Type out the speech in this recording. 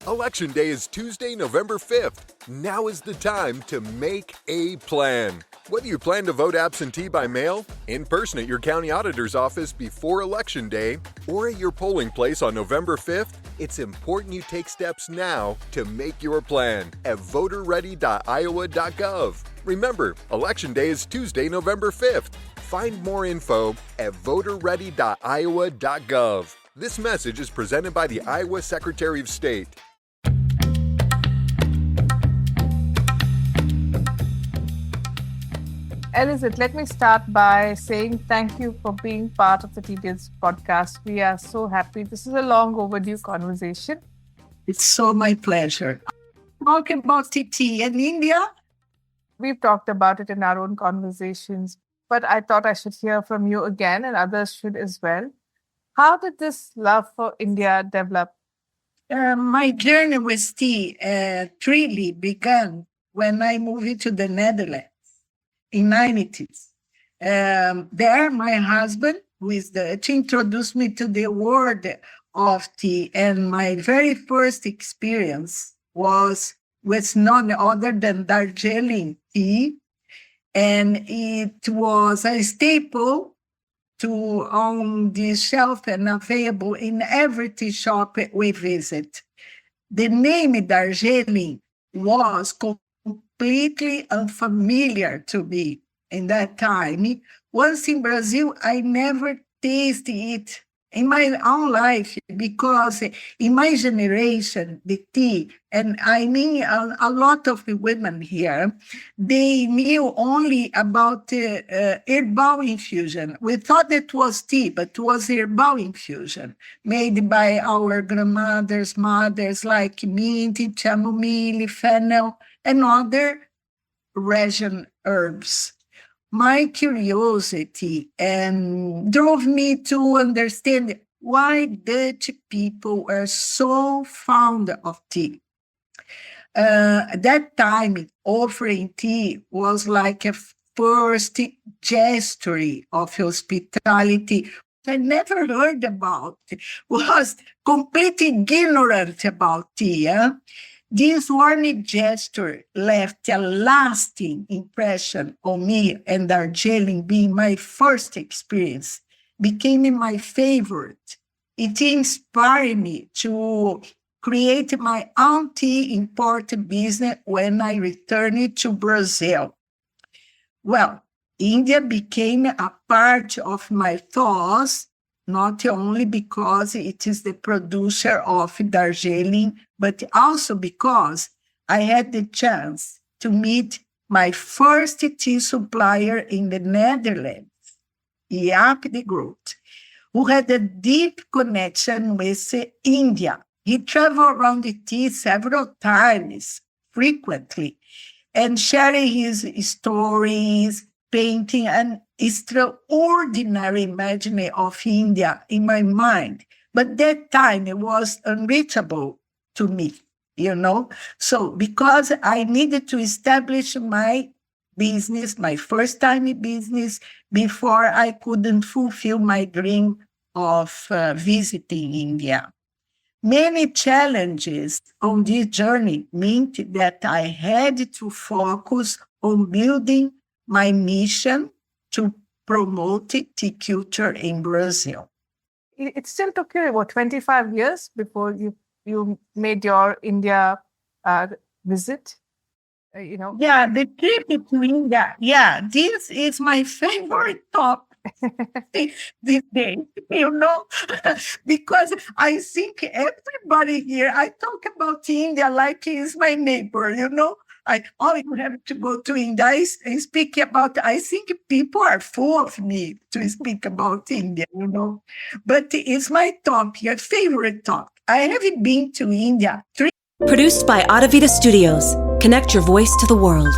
Election Day is Tuesday, November 5th. Now is the time to make a plan. Whether you plan to vote absentee by mail, in person at your county auditor's office before Election Day, or at your polling place on November 5th, it's important you take steps now to make your plan at voterready.iowa.gov. Remember, Election Day is Tuesday, November 5th. Find more info at voterready.iowa.gov. This message is presented by the Iowa Secretary of State. Elizeth, let me start by saying thank you for being part of the TDS podcast. We are so happy. This is a long overdue conversation. It's so my pleasure. Talking about tea in India? We've talked about it in our own conversations, but I thought I should hear from you again, and others should as well. How did this love for India develop? My journey with tea really began when I moved to the Netherlands in 90s. There, my husband, who is Dutch, introduced me to the world of tea. And my very first experience was with none other than Darjeeling tea. And it was a staple on the shelf and available in every tea shop we visit. The name Darjeeling was completely unfamiliar to me in that time. Once in Brazil, I never tasted it in my own life because in my generation, the tea, and I mean a lot of the women here, they knew only about herbal infusion. We thought it was tea, but it was herbal infusion made by our grandmothers, mothers, like mint, chamomile, fennel, and other region herbs. My curiosity drove me to understand why Dutch people are so fond of tea. At that time, offering tea was like a first gesture of hospitality I never heard about, was completely ignorant about tea. This warning gesture left a lasting impression on me, and Darjeeling, being my first experience, became my favorite. It inspired me to create my own tea import business when I returned to Brazil. Well, India became a part of my thoughts, not only because it is the producer of Darjeeling, but also because I had the chance to meet my first tea supplier in the Netherlands, Jaap de Groot, who had a deep connection with India. He traveled around the tea several times, frequently, and sharing his stories, painting an extraordinary imagery of India in my mind. But that time it was unreachable to me, So because I needed to establish my business, my first time in business, before I couldn't fulfill my dream of visiting India. Many challenges on this journey meant that I had to focus on building my mission to promote tea culture in Brazil. It still took you, 25 years before you made your India visit? Yeah, the trip to India. Yeah, this is my favorite topic these days, because I think everybody here, I talk about India like he's my neighbor, you have to go to India. I speak about, I think people are full of me to speak about India, But it's my topic, a favorite topic. I have been to India Produced by Aravinda Studios. Connect your voice to the world.